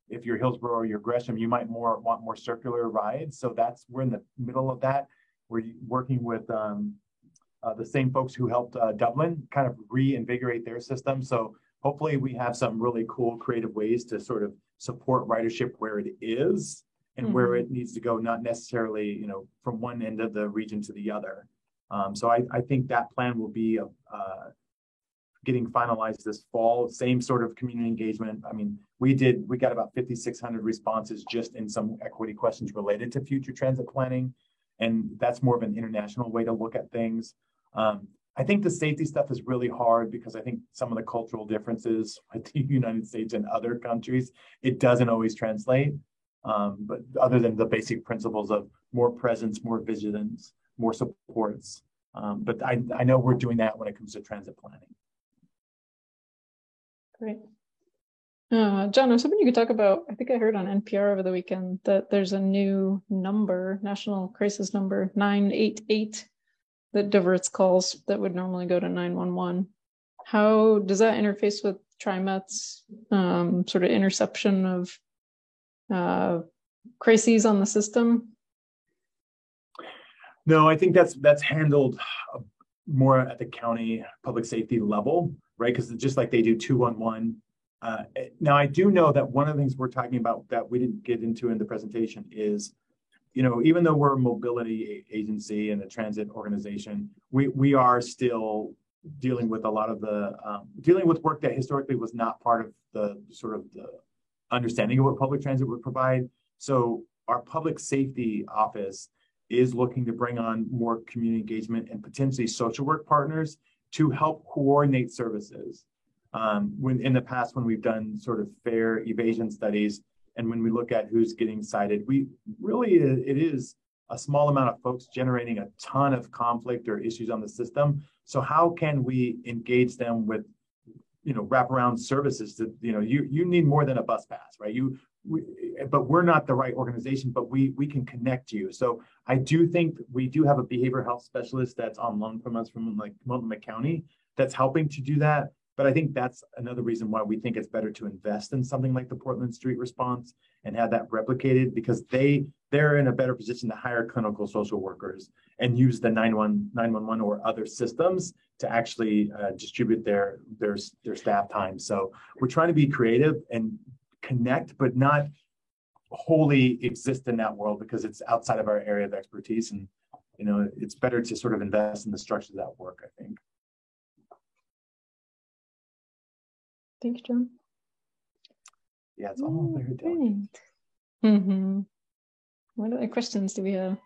if you're Hillsborough or you're Gresham, you might want more circular rides. So we're in the middle of that. We're working with the same folks who helped Dublin kind of reinvigorate their system. So hopefully we have some really cool creative ways to sort of support ridership where it is and where it needs to go, not necessarily, from one end of the region to the other. So I think that plan will be getting finalized this fall. Same sort of community engagement. We got about 5,600 responses just in some equity questions related to future transit planning. And that's more of an international way to look at things. I think the safety stuff is really hard because I think some of the cultural differences with the United States and other countries, it doesn't always translate. But other than the basic principles of more presence, more vigilance, more supports. But I know we're doing that when it comes to transit planning. Great. John, I was hoping you could talk about, I think I heard on NPR over the weekend that there's a new number, national crisis number 988, that diverts calls that would normally go to 911. How does that interface with TriMet's sort of interception of crises on the system? No, I think that's handled more at the county public safety level, right? Because just like they do 211. Now, I do know that one of the things we're talking about that we didn't get into in the presentation is, even though we're a mobility agency and a transit organization, we are still dealing with a lot of the dealing with work that historically was not part of the sort of the understanding of what public transit would provide. So our public safety office is looking to bring on more community engagement and potentially social work partners to help coordinate services. When in the past, when we've done sort of fare evasion studies, and when we look at who's getting cited, it is a small amount of folks generating a ton of conflict or issues on the system. So how can we engage them with, wraparound services to, you need more than a bus pass, right? But we're not the right organization, but we can connect you. So I do think we do have a behavioral health specialist that's on loan from us from like Multnomah County that's helping to do that. But I think that's another reason why we think it's better to invest in something like the Portland Street Response and have that replicated, because they're in a better position to hire clinical social workers and use the 911 or other systems to actually distribute their staff time. So we're trying to be creative and connect, but not wholly exist in that world because it's outside of our area of expertise. And, it's better to sort of invest in the structure of that work, I think. Thanks, John. Yeah, it's all very delicate. Mm-hmm. What other questions do we have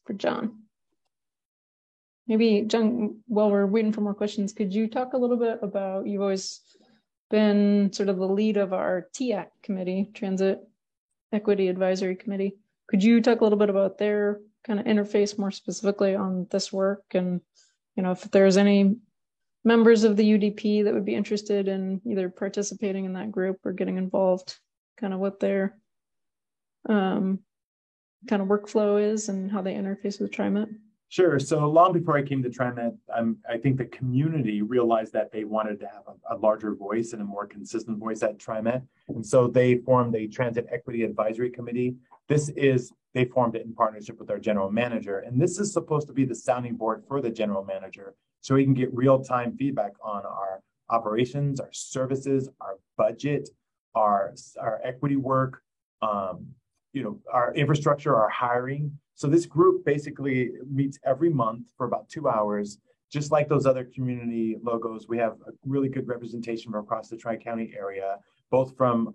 for John? Maybe, John, while we're waiting for more questions, could you talk a little bit about, you've always been sort of the lead of our TAC committee, Transit Equity Advisory Committee. Could you talk a little bit about their kind of interface more specifically on this work? And, if there's any members of the UDP that would be interested in either participating in that group or getting involved, kind of what their kind of workflow is and how they interface with TriMet? Sure. So long before I came to TriMet, I think the community realized that they wanted to have a larger voice and a more consistent voice at TriMet. And so they formed a Transit Equity Advisory Committee. They formed it in partnership with our general manager. And this is supposed to be the sounding board for the general manager, so we can get real-time feedback on our operations, our services, our budget, our equity work, our infrastructure, our hiring. So this group basically meets every month for about 2 hours. Just like those other community logos, we have a really good representation from across the Tri-County area, both from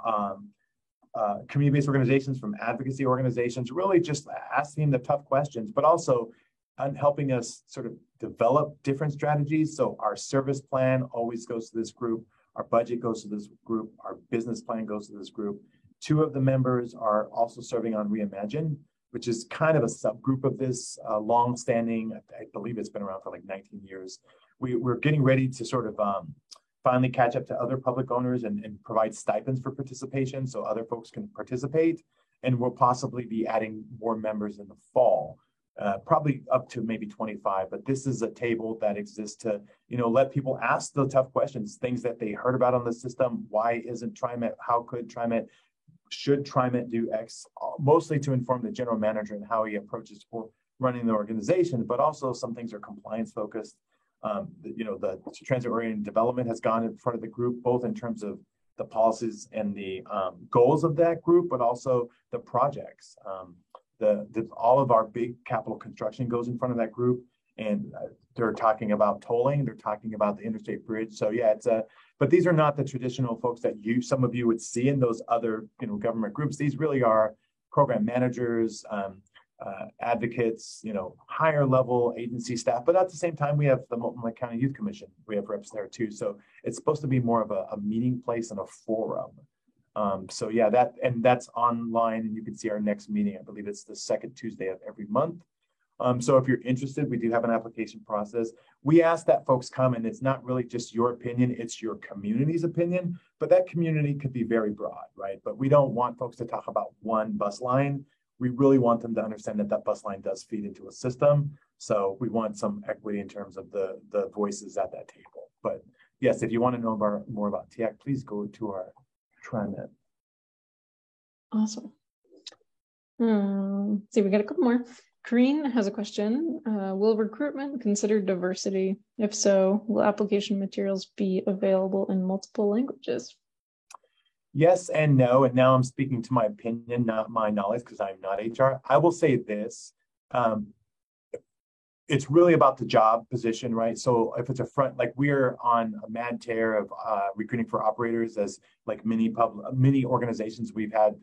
community-based organizations, from advocacy organizations, really just asking the tough questions, but also helping us sort of develop different strategies. So our service plan always goes to this group. Our budget goes to this group. Our business plan goes to this group. 2 of the members are also serving on Reimagine, which is kind of a subgroup of this long-standing, I believe it's been around for like 19 years. We're getting ready to sort of finally catch up to other public owners and provide stipends for participation so other folks can participate. And we'll possibly be adding more members in the fall, probably up to maybe 25. But this is a table that exists to, let people ask the tough questions, things that they heard about on the system. Why isn't TriMet? How could TriMet? Should TriMet do X? Mostly to inform the general manager and how he approaches for running the organization, but also some things are compliance focused. The transit-oriented development has gone in front of the group, both in terms of the policies and the goals of that group, but also the projects. All of our big capital construction goes in front of that group, and they're talking about tolling, they're talking about the interstate bridge. So yeah, but these are not the traditional folks that some of you would see in those other government groups. These really are program managers, advocates, higher level agency staff. But at the same time, we have the Multnomah County Youth Commission. We have reps there too. So it's supposed to be more of a meeting place and a forum. So yeah, that's online, and you can see our next meeting. I believe it's the second Tuesday of every month. So if you're interested, we do have an application process. We ask that folks come, and it's not really just your opinion, it's your community's opinion, but that community could be very broad, right? But we don't want folks to talk about one bus line. We really want them to understand that bus line does feed into a system. So we want some equity in terms of the voices at that table. But yes, if you want to know more about TAC, please go to our TriMet. Awesome. See, we got a couple more. Kareen has a question. Will recruitment consider diversity? If so, will application materials be available in multiple languages? Yes and no. And now I'm speaking to my opinion, not my knowledge, because I'm not HR. I will say this. It's really about the job position, right? So if it's a front, like we're on a mad tear of recruiting for operators, as like many organizations we've had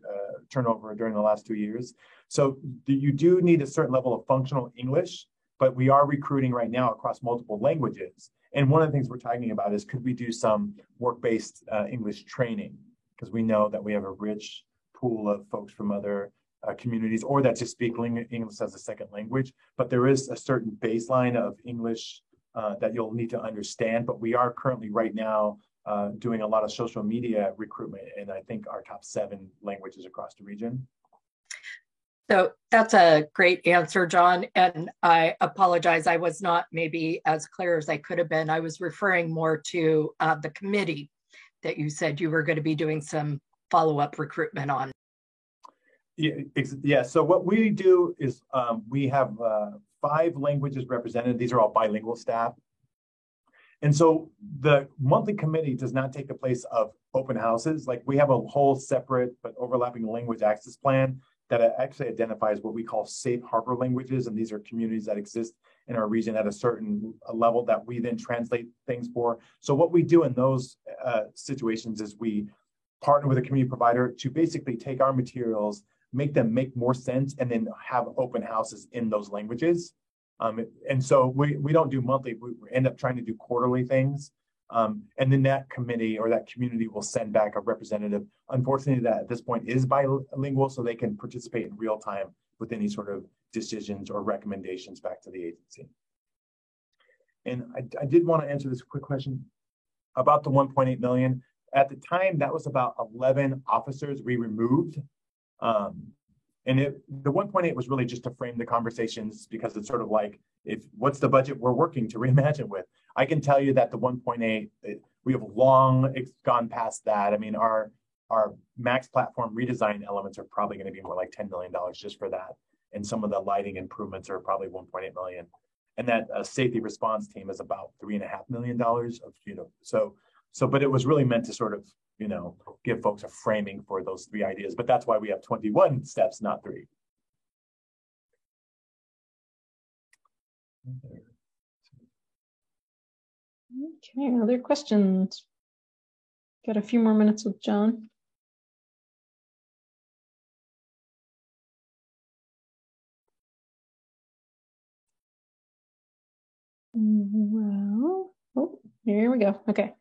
turnover during the last 2 years. So you do need a certain level of functional English, but we are recruiting right now across multiple languages. And one of the things we're talking about is, could we do some work-based English training? Because we know that we have a rich pool of folks from other communities, or that just speak English as a second language. But there is a certain baseline of English that you'll need to understand. But we are currently right now doing a lot of social media recruitment, and I think our top 7 languages across the region. So that's a great answer, John. And I apologize, I was not maybe as clear as I could have been. I was referring more to the committee that you said you were going to be doing some follow-up recruitment on. Yeah. So what we do is we have 5 languages represented. These are all bilingual staff. And so the monthly committee does not take the place of open houses. Like, we have a whole separate but overlapping language access plan that actually identifies what we call safe harbor languages. And these are communities that exist in our region at a certain level that we then translate things for. So what we do in those situations is we partner with a community provider to basically take our materials, make them make more sense, and then have open houses in those languages. And so we don't do monthly, we end up trying to do quarterly things. And then that committee or that community will send back a representative. Unfortunately, that at this point is bilingual, so they can participate in real time with any sort of decisions or recommendations back to the agency. And I did want to answer this quick question about the 1.8 million. At the time, that was about 11 officers we removed. And the 1.8 was really just to frame the conversations, because it's sort of like, what's the budget we're working to reimagine with? I can tell you that the 1.8, we have long gone past that. I mean, our Max platform redesign elements are probably going to be more like $10 million just for that. And some of the lighting improvements are probably 1.8 million. And that safety response team is about $3.5 million of, but it was really meant to sort of, give folks a framing for those 3 ideas. But that's why we have 21 steps, not 3. Okay, other questions? Got a few more minutes with John. Well, here we go. Okay.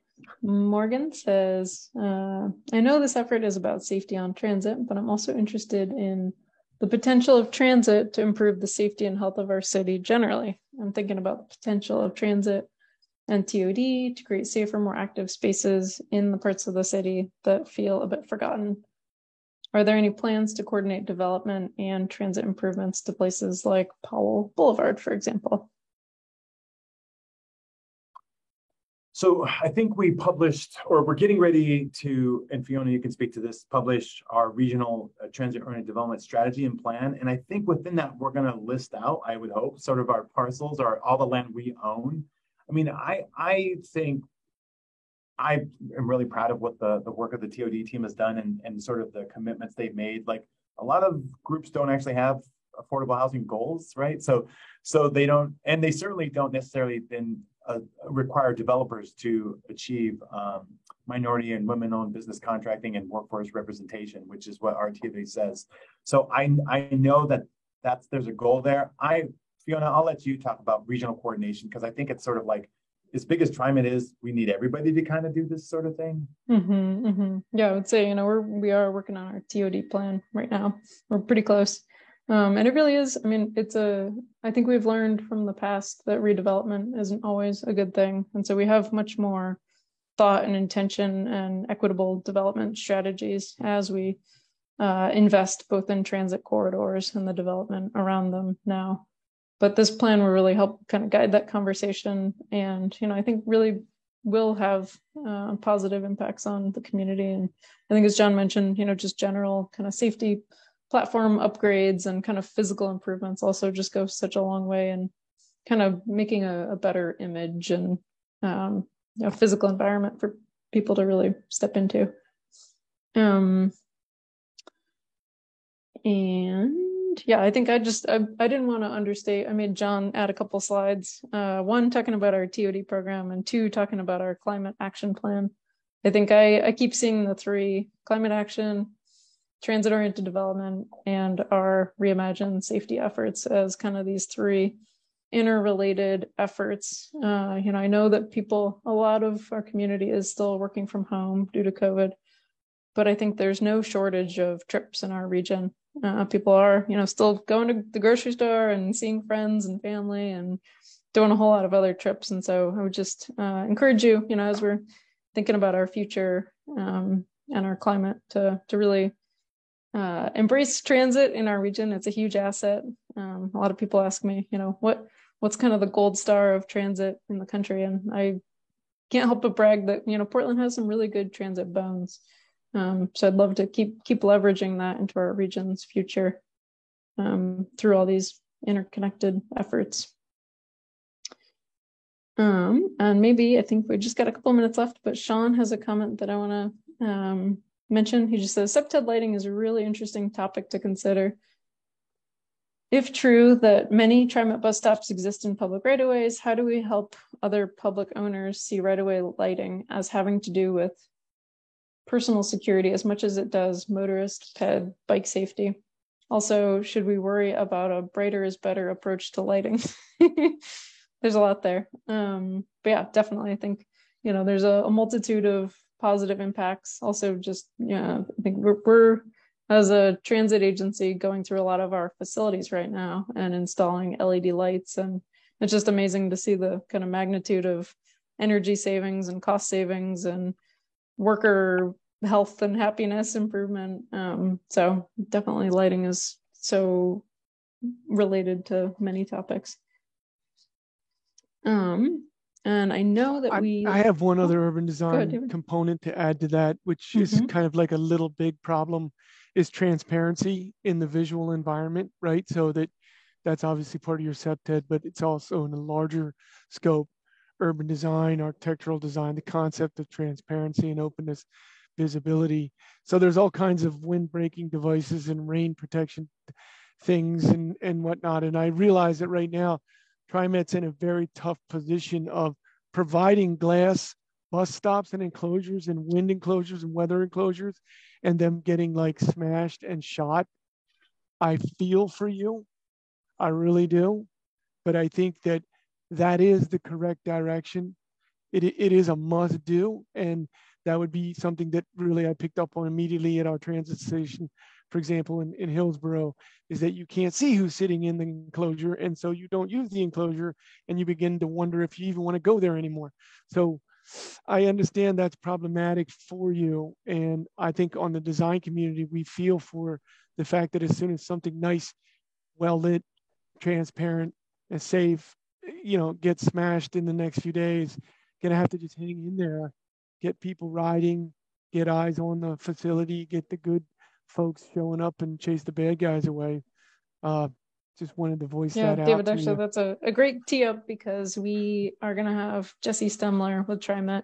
Morgan says, I know this effort is about safety on transit, but I'm also interested in the potential of transit to improve the safety and health of our city generally. I'm thinking about the potential of transit and TOD to create safer, more active spaces in the parts of the city that feel a bit forgotten. Are there any plans to coordinate development and transit improvements to places like Powell Boulevard, for example? So I think we published, or we're getting ready to, and Fiona, you can speak to this, publish our regional transit-oriented development strategy and plan. And I think within that, we're going to list out, I would hope, sort of our parcels or all the land we own. I mean, I think I am really proud of what the work of the TOD team has done and sort of the commitments they've made. Like, a lot of groups don't actually have affordable housing goals, right? So they don't, and they certainly don't necessarily then require developers to achieve minority and women-owned business contracting and workforce representation, which is what our TOD says. So I know that there's a goal there. Fiona, I'll let you talk about regional coordination, because I think it's sort of like, as big as TriMet is, we need everybody to kind of do this sort of thing. Yeah, I would say, we are working on our TOD plan right now. We're pretty close. And it really is, I mean, I think we've learned from the past that redevelopment isn't always a good thing. And so we have much more thought and intention and equitable development strategies as we invest both in transit corridors and the development around them now. But this plan will really help kind of guide that conversation. And, I think really will have positive impacts on the community. And I think, as John mentioned, just general kind of safety platform upgrades and kind of physical improvements also just go such a long way in kind of making a better image and physical environment for people to really step into. And yeah, I think I didn't want to understate. I made John add a couple slides. One, talking about our TOD program, and two, talking about our climate action plan. I think I keep seeing the three: climate action, transit-oriented development, and our reimagined safety efforts as kind of these three interrelated efforts. I know that a lot of our community is still working from home due to COVID, but I think there's no shortage of trips in our region. People are, still going to the grocery store and seeing friends and family and doing a whole lot of other trips. And so I would just encourage you, as we're thinking about our future and our climate, to really embrace transit in our region. It's a huge asset. A lot of people ask me, what's kind of the gold star of transit in the country? And I can't help but brag that, Portland has some really good transit bones. So I'd love to keep leveraging that into our region's future through all these interconnected efforts. And maybe, I think we just got a couple minutes left, but Sean has a comment that I want to mention. He just says, subted lighting is a really interesting topic to consider. If true that many TriMet bus stops exist in public right-of-ways, how do we help other public owners see right-of-way lighting as having to do with personal security as much as it does motorist, ped, bike safety? Also, should we worry about a brighter is better approach to lighting? There's a lot there. But yeah, definitely. I think, there's a multitude of positive impacts. Also, just, I think we're as a transit agency going through a lot of our facilities right now and installing LED lights. And it's just amazing to see the kind of magnitude of energy savings and cost savings and worker health and happiness improvement. So definitely lighting is so related to many topics. And I know that I have one other urban design component to add to that, which is kind of like a little big problem, is transparency in the visual environment, right? So that's obviously part of your SEPTED, but it's also in a larger scope, urban design, architectural design, the concept of transparency and openness, visibility. So there's all kinds of wind-breaking devices and rain protection things and whatnot. And I realize that right now, TriMet's in a very tough position of providing glass bus stops and enclosures and wind enclosures and weather enclosures, and them getting like smashed and shot. I feel for you, I really do, but I think that is the correct direction. It is a must do, and that would be something that really I picked up on immediately at our transit station, for example, in Hillsborough, is that you can't see who's sitting in the enclosure, and so you don't use the enclosure, and you begin to wonder if you even want to go there anymore. So I understand that's problematic for you, and I think on the design community, we feel for the fact that as soon as something nice, well lit, transparent, and safe, gets smashed in the next few days, gonna have to just hang in there, get people riding, get eyes on the facility, get the good folks showing up and chase the bad guys away. Just wanted to voice that out. David, actually, that's a great tee up, because we are going to have Jesse Stemler with TriMet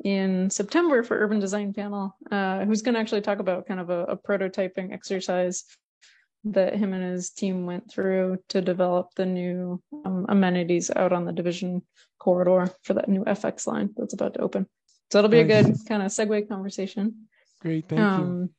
in September for Urban Design Panel, who's going to actually talk about kind of a prototyping exercise that him and his team went through to develop the new amenities out on the Division corridor for that new FX line that's about to open. So it'll be a good kind of segue conversation. Great, thank you.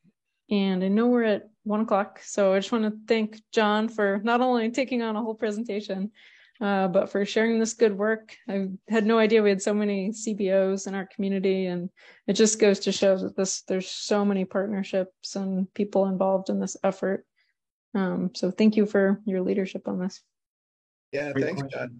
And I know we're at 1 o'clock, so I just want to thank John for not only taking on a whole presentation, but for sharing this good work. I had no idea we had so many CBOs in our community, and it just goes to show that there's so many partnerships and people involved in this effort. So thank you for your leadership on this. Yeah, thanks, John.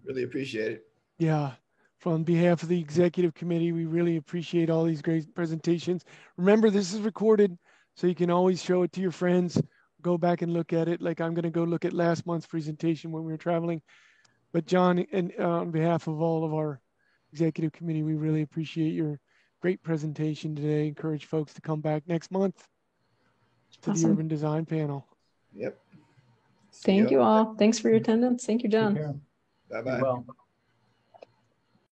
Really appreciate it. Yeah. From behalf of the executive committee, we really appreciate all these great presentations. Remember, this is recorded, so you can always show it to your friends, go back and look at it. Like I'm going to go look at last month's presentation when we were traveling. But John, and on behalf of all of our executive committee, we really appreciate your great presentation today. Encourage folks to come back next month. to the Awesome. Urban Design Panel. Yep. Thank you all. Thanks for your attendance. Thank you, John. Take care. Bye-bye. Be well.